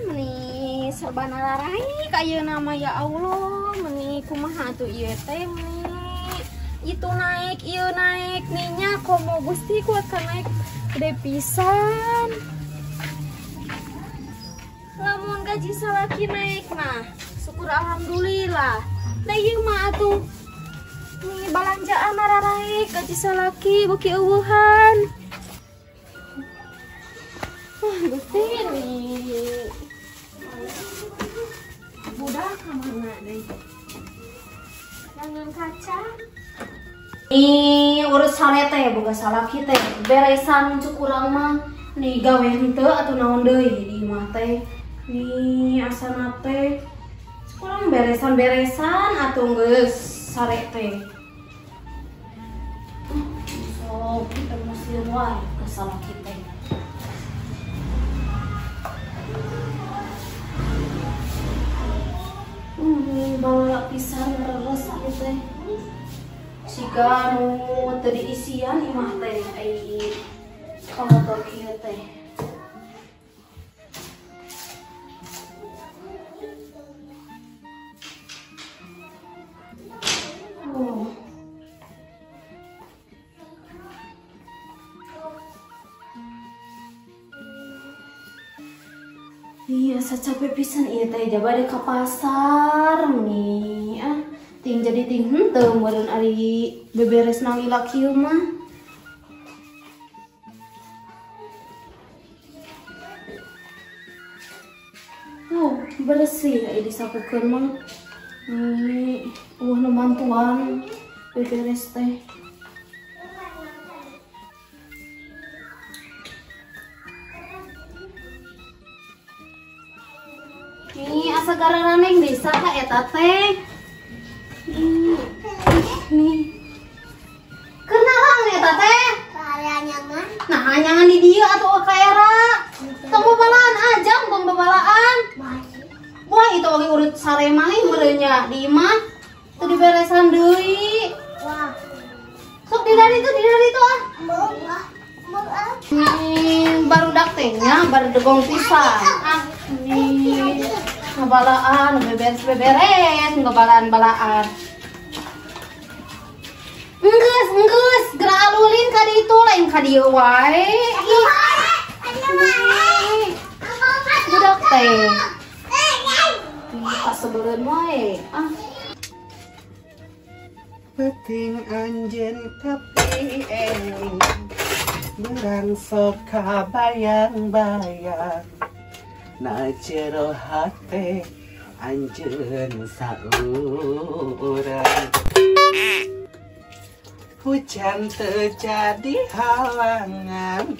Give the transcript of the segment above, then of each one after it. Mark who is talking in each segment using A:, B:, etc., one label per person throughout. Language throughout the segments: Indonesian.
A: Meni serba nararai kayak nama ya Allah. Meni kumaha tuh ieu teh meni. Itu naik, ieu naik ninya komo Gusti kuat ka naik gede pisan. Lamun gaji salaki naik mah syukur alhamdulillah. Da ieu mah atuh nih balanjaan nararai gaji salaki beuki eueuhan. Gusti nih budak kemana deh jangan kaca nih urus sare teh boga salaki teh beresan cuk urang mah nih gawe henteu atuh naon deui di imah teh nih asana teh urang beresan atuh geus sare teh sok kita masih wae ke salaki teh. Bawa pisan reres aku teh siga nu teu diisian imah teh ai komotor kieu teh. Iya, capek pisan ieu teh jabade ka pasar nih. Ting jadi ting henteu meureun ari beberes nalila kieu mah. Bersih ai disapukeun mah. Nih, nu mantuan beberes teh. Nih asa garananeng desa ka eta teh. Nih. Kenalan eta teh? Kayanyangan. Nah, anyangan di dieu atuh ka era. Tong babalaan ajang tong babalaan. Wah, itu oge urut sare malih meureun nya di imah. Teu diberesan deui. Wah. Sok di dari itu ah. Barudak teh nya baru degong pisan. Nih ngabalaan beberes ngabalaan enggeus geura alulin ka ditu lain ka dieu wae budak teh pasebeureun wae
B: penting anjeun tapi berang sok bayang-bayang na jero hate anjeun saurang hujan terjadi halangan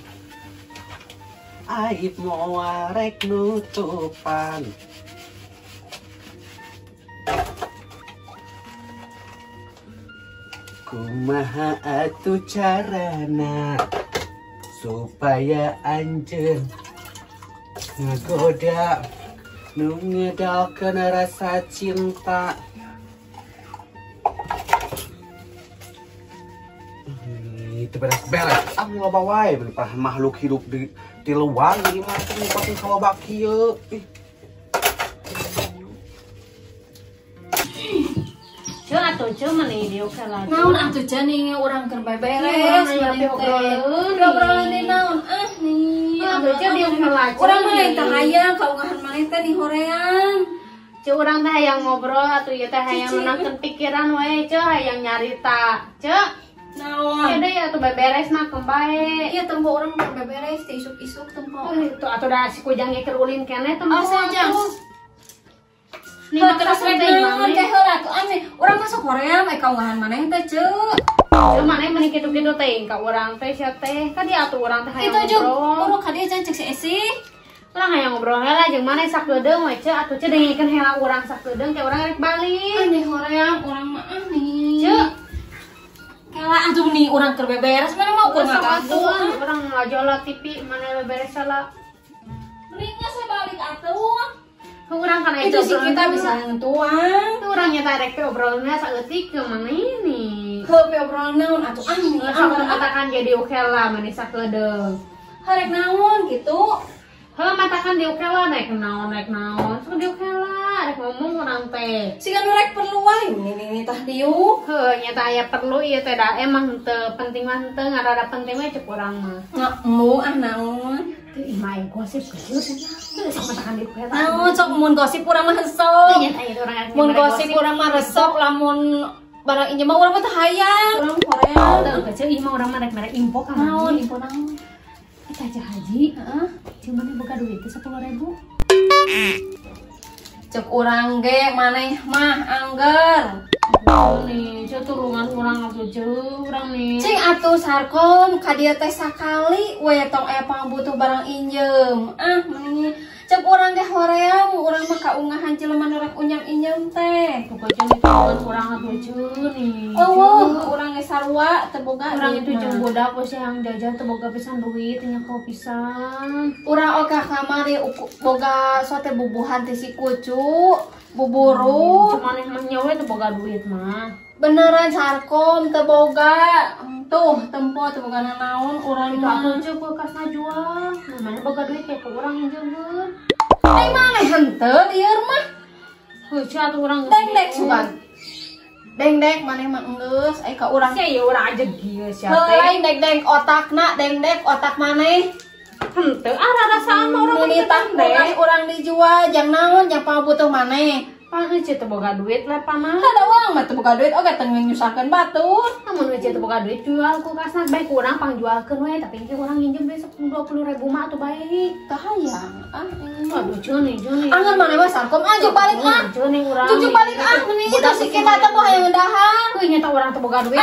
B: aib moal rek nutupan kumaha atuh carana supaya anjeun ngegoda nu ngedalkeun rasa cinta. Itu beres-beres aku loba wae makhluk hidup di luar di imah teh pasti kaloba kieu.
A: Atuh cuman nih dia oke lagi.
C: Naon atuh nih urang keur beberes
A: tapi
C: obrolan di naon nih.
A: Atuh dia oke lagi.
C: Urang mah lain teh hayang kaungahan maneh teh di horeang.
A: Ceu urang teh hayang ngobrol atuh ieu teh hayang nunakeun pikiran we ceu hayang nyarita. Ceu naon? Deui atuh beberes mah kembae.
C: Ieu tempo urang keur beberes teh isuk-isuk tempo.
A: Itu atuh da si kujang ge keur ulin keneh tempo.
C: Saja. Nih terus rek naon teh heula tuh ame urang masuk Korea make kaungahan maneh teh ceuk.
A: Ceu maneh meni kitu-kitu teh ka urang teh sia teh. Ka dia atuh urang teh hayang ngobrol.
C: Itu jeung urang ka dieu can cek si Esi.
A: Urang hayang ngobrol heula jeung maneh sak deudeng we ceu atuh ceu dengikeun heula urang sak deudeng teh urang rek balik.
C: Di horeang urang mah nih.
A: Ceu
C: kala atuh nih urang keur beberes mana mau urang
A: atuh urang ngajola TV maneh beberes heula.
C: Mendingnya saya balik atuh.
A: Urang kana
C: itu sih kita bisa ngetuang.
A: Itu urangnya tarek pe obrolna saeutik ke mana ini.
C: Heuh pe obrol naon atuh nih.
A: Katakan jadi ukela manis sakedeung.
C: Harek naon gitu.
A: Heuh mata kan dia kela naik naon. Sok dia kela rek ngomong urang teh.
C: Siga nu rek perlu wae ini tah diu.
A: Heuh nya teh aya perlu ieu teh da emang teu penting mah teu ngarada penting mah cek urang mah.
C: Ngemu naon.
A: Ih mah gosip geus teh sok matakan dia kela.
C: Naon sok mun gosip urang mah hesok.
A: Nya teh urang
C: Mun gosip urang mah resok lamun barang ieu mah urang mah teu hayang. Urang Korea.
A: Teu kecil ieu mah urang mah rek mere info ka
C: Naon
A: Haji.
C: info naon?
A: Kita aja Haji,
C: Heeh.
A: cuman boga duit teh 10.000.
C: Cek urang ge maneh mah angger.
A: Nih, tulungan urang atuh jeung urang nih.
C: Cing atuh sarkom ka dieu teh sakali we tong aya pangbutuh barang injem. Mending cek urang ge hoream, urang mah kaungahan jelema nu rek unyam injem teh.
A: Pokoknya nih tulungan urang atuh jeung nih.
C: Urang ge sarua teu boga
A: Urang
C: duit
A: itu
C: mah.
A: jeung budak we yang jajan teu boga pisan duit nya kau pisan.
C: Urang oga kamari boga sote bubuhan teh si kucu, buburu.
A: Cuman mah nyawe teu boga duit mah.
C: Beneran sarkom teu boga. Tuh, tempo teu boga naon urang
A: Itu
C: mah.
A: atuh jeung kulkasna jual. Namanya boga duit kayak ke urang injeungeun.
C: Ai maneh henteu lieur mah.
A: Heuh atuh urang
C: Deng-deng sugan. Deng-deng maneh mah enggeus ai ka urang.
A: Sia ieu urang aja gieu sia
C: Heuh
A: teh.
C: lain deng-deng otakna, deng-deng otak maneh.
A: Henteu rasaan mah urang
C: Nitah kulkas urang dijual jang naon jang pabutuh maneh.
A: Paneu teu boga duit lah pamah.
C: Ada uang mah teu boga duit oge teu nyusahkeun batur.
A: Namun we teu boga duit jual kulkasna bae kurang pangjualkeun we tapi ge urang nginjem besok 20.000 mah atuh bae.
C: Tah hayang.
A: Aduh ceuni.
C: Angan maneh mah sarkom juk balik
A: Ceuni urang.
C: Juk balik mending itu si kita teh moal hayang ngeundahan.
A: Euy nya teh urang teu boga duit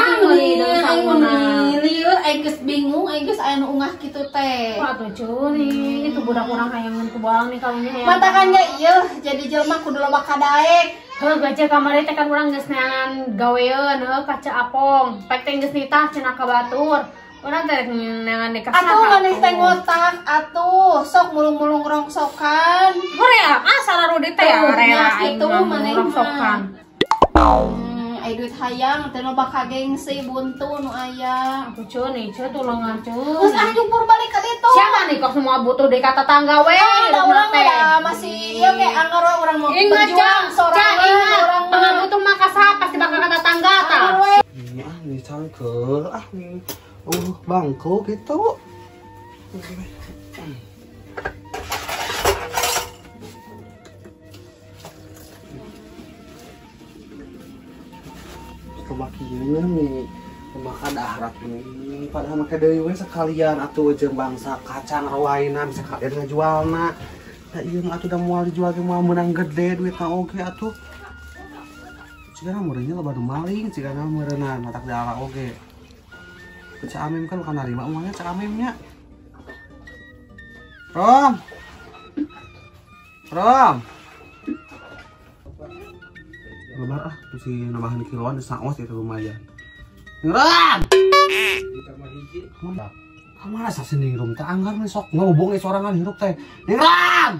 C: Lieur ai geus bingung ai geus aya nu ungah kitu teh.
A: Aduh ceuni itu budak urang hayang ngeubang nih kawinnya hayang.
C: Matakan ge ieu jadi jelema kudu loba kadaek.
A: Heuh baca kamari teh kan urang geus neangan gaweun heuh kaca apong. Pek teh geus nitah cenah ka batur. Urang teh neangan di
C: Atuh maneh teh ngotak atuh sok mulung-mulung rongsokan.
A: Korea sararudi teh ya rela
C: itu maneh
A: rongsokan.
C: Ai duit hayang teh loba ka gengsi buntu nu aya.
A: Aku ceuni tulungan
C: Geus jumpur balik ka ditu.
A: Siapa nih kok semua butuh di kata tangga we?
C: Ada urang ada masih ieu ge anggar urang mau
A: Ingat
C: berjuang sorangan
A: ingat.
C: urang mah.
A: Tengah butuh mah kasah pasti bakal kata tangga ta.
B: Nih cangkel nih. Bangku gitu. Kebakian nih maka daharat nih padahal maka deui we sekalian atuh jeung bangsa kacang rawaina bisa kalian ngajualna. Da ieu mah atuh da moal dijual ge moal meunang gede duitna oge atuh. Cigana meureunnya loba nu maling, cigana meureunna matak daara oge. Cak Amim kan bukan narima uangnya Cak Amimnya. Rom. Lebar tuh si nambahan kiloan di saos itu lumayan. Rom. Kamu rasa sendiri rum teh anggar nih sok ngobong sorangan hirup teh. Rom.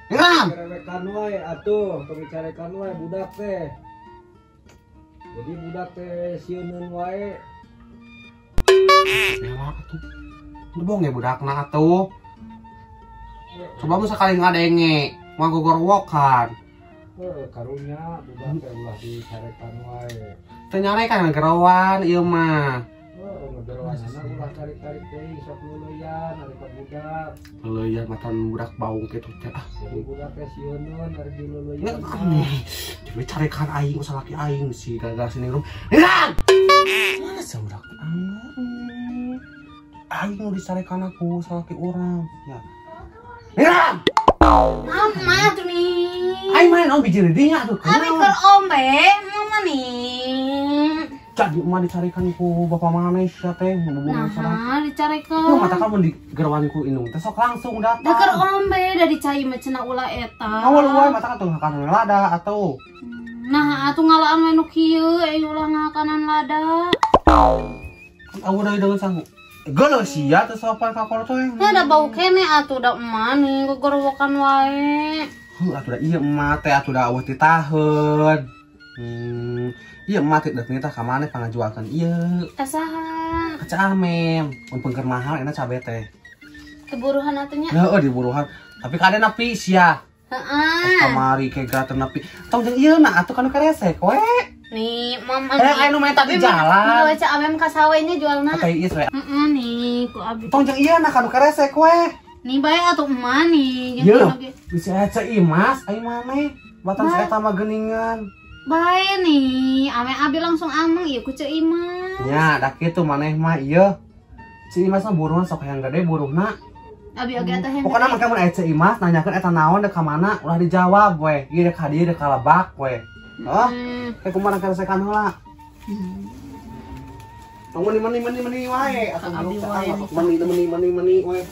D: Rekan wae atuh, pembicaraan wae budak teh. Jadi budak teh sieuneun wae.
B: Ya atuh. Ngobong ya budakna atuh. Coba mu sekali ngadenge, mau gogorwokan.
D: Karunya budak teh ulah dicarekan wae.
B: Teu nyarekan gerawan ieu mah.
D: Ngederwanana ulah tarik-tarik deui sok luluyan ari ka budak.
B: Leuyan matan budak baung kitu teh ah.
D: Jadi budak teh sieuneun ari diluluyan.
B: Ya aneh. Coba carekan aing usah laki aing si gara-gara sini rum. Hilang. Mana sih budak aneh. Aing mau dicarekan aku salaki urang. Ya. Hilang.
A: Mama tuh nih.
B: Aing main om bijil dinya tuh.
A: Abi keur ombe, mama nih.
B: Jadi mah dicarikan ku bapak maneh sia teh ngomong sareng.
A: Nah, dicarekeun.
B: Tuh mata kamu di gerwan ku indung teh sok langsung datang.
A: Da keur ombe da dicai mah cenah ulah eta.
B: Awal wae mata kan tuh ngakanan lada atuh.
A: Nah, atuh ngalaan we nu kieu, ulah ngakanan lada.
B: Aku udah dengan sang. Geuleuh sia teh sopan ka teh.
A: Ya da bau kene atuh da emah nih gogorwokan wae.
B: Atuh da ieu emah teh atuh da awet ditaheun. Iya emah teh deuk nitah ka maneh pangajualkeun ieu.
A: Kasaha?
B: Kaca Amem, mun pengker mahal enak cabe teh.
A: Keburuhan atunya.
B: Heeh di buruhan. Tapi kadang napi sia.
A: Heeh.
B: Kamari kayak gratis napi. Tong jeung ieu na atuh kanu karesek we.
A: Nih, Mam
B: Anu main tapi jalan.
A: Baca amem ka sawenya jualna.
B: Kayak ieu we.
A: Nih, ku abi.
B: Tong jeung ieu na kanu karesek we.
A: Nih bae atuh emak nih.
B: Ieu. Bisa aja imas ai maneh. Batang si eta mah geuningan.
A: Bae nih, ame abi langsung ameng ieu ku Ceu Imas.
B: Nya, da kitu maneh mah ieu. Si Imas mah buruhan sok yang gede buruhna.
A: Abi oge eta henteu.
B: Pokoknya mah mun si Imas nanyakeun eta naon dek ka mana ulah dijawab we. Ieu dek ka dieu dek ka lebak we. Oh, kayak kumaha karesekan heula. Tong meni wae.
A: Abi wae.
B: Meni wae.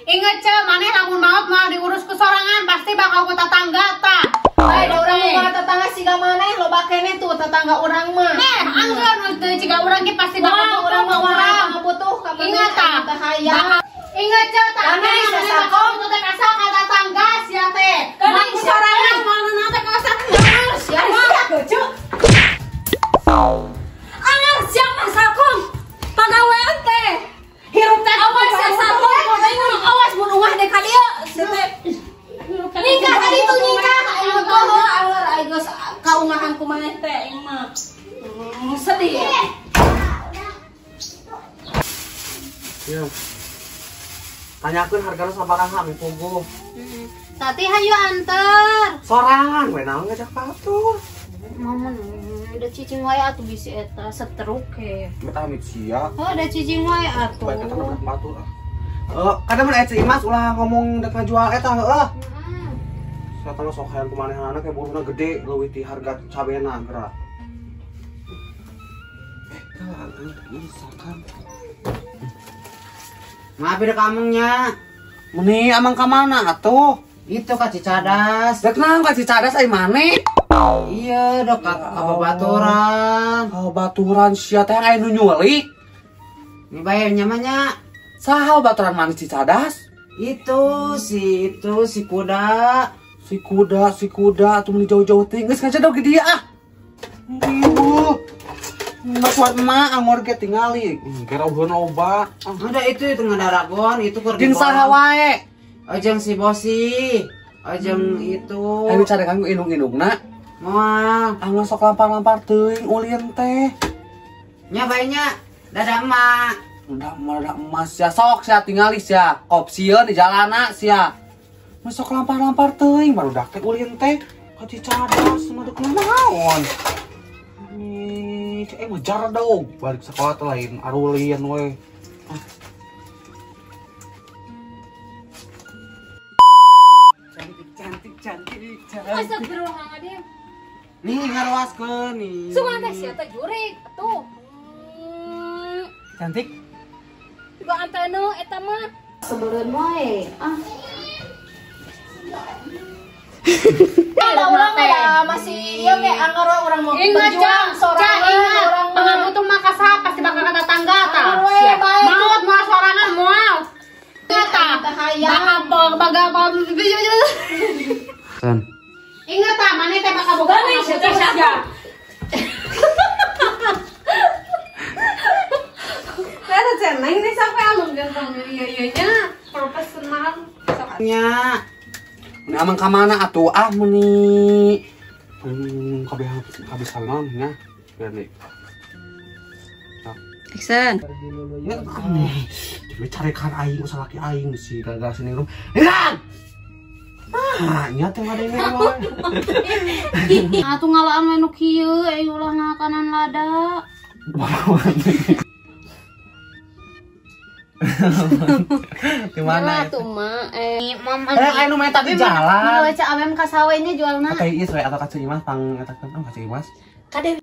A: Ingat Ceu, maneh lamun maot mau diurus ke sorangan pasti bakal ku tetangga tah.
C: Bae da urang mah tetangga siga maneh loba keneh tuh tetangga urang mah.
A: Anggar teu ciga urang ge pasti bakal urang mah urang.
C: Butuh ka
A: Ingat tah.
C: bahaya.
A: Ingat Ceu, tah
C: Karena
A: maneh
C: bisa
A: bakal
C: sakom.
A: ku teh kasar ka tetangga sia teh.
C: Karena
A: Mun sorangan mana teh kasar.
C: Siapa gojo?
A: Anggar siapa sakom? Pagawean teh. Hirup teh awas ya sakom. Awas mun ungah deh ka dieu. Nikah tadi tuh nikah.
C: Ayo goho alur ai geus kaungahan ku maneh teh aing mah. Sedih.
B: Iya. Tanyakeun hargana sabaraha mi pogo.
A: Tati hayu anter.
B: Sorangan we naon ngajak batur.
A: Mama udah cicing wae atuh bisi eta setruk ke.
B: Betah amit sia.
A: Oh, udah cicing wae atuh.
B: Baik kata ngajak batur. Kadang mun si Imas ulah ngomong dek ngajual eta heueuh. Saya tahu sok hayang kumanehana kayak buruna gede leuwih ti harga cabena gerak. Kan bisa kan.
E: Maaf ya kamungnya.
B: Meni amang ka mana atuh?
E: Itu ka Cicadas.
B: Dek naon ka Cicadas ai maneh?
E: Iya, dok ka babaturan.
B: Oh, baturan sia teh aya nu nyulik.
E: Ini bayarnya namanya.
B: Saha baturan manis Cicadas?
E: Itu si kuda.
B: Si kuda atuh meni jauh-jauh teh geus ngajadog ke dia ah. Ibu. Baturan emak angor ge tingali. Kira uheun loba.
E: Ada itu ngadarakon, itu keur
B: Jeung saha wae.
E: Ajeng si Bosi. Ajeng itu.
B: Ayo cari kanggo indung-indungna.
E: Moal.
B: Anggo sok lampar-lampar teuing ulin teh.
E: Nya bayinya dadah emak.
B: Udah emas ya sok sia tingali sia. Opsieun di jalana sia. Masuk lampar-lampar teuing barudak teh ulin teh ka Cicadas maduk naon. Nih, ngejar dong. Balik sekolah teh lain arulin we. Cantik.
A: Astagfirullahaladzim.
E: Nih ngaruaskeun nih.
A: Sungan teh sia teh jurig atuh.
B: Cantik.
A: Juga antena eta mah sebeureun wae.
C: Ada urang mah masih ieu ge anggar urang mau berjuang sorangan urang mah.
A: Pangabutuh mah kasar pasti bakal ka tetangga tah.
C: Sia.
A: Maot moal sorangan moal. Tah.
C: Bahaya.
A: Bakal bagapal.
B: Kan.
A: Ingat tah maneh teh bakal boga siapa?
C: Kada ceneng nih sampai alung ganteng iya nya profesional.
B: Nya. Ini amang ka mana atuh ah meni. Habis salon nya. Biar nih.
A: Action.
B: Ya aneh. Coba carikan aing usah laki aing sih gara-gara sini rum. Hilang. Ah, nya teh ada ini wae.
A: Atuh ngalaan we nu kieu aing ulah ngakanan lada.
B: Di mana?
A: Tuh mah Mam
B: Anu main tapi jalan.
A: Baca amem ka sawenya jualna.
B: Kayak ieu we atau ka Ceu Imas pang eta kan ka Ceu Imas.
A: Kade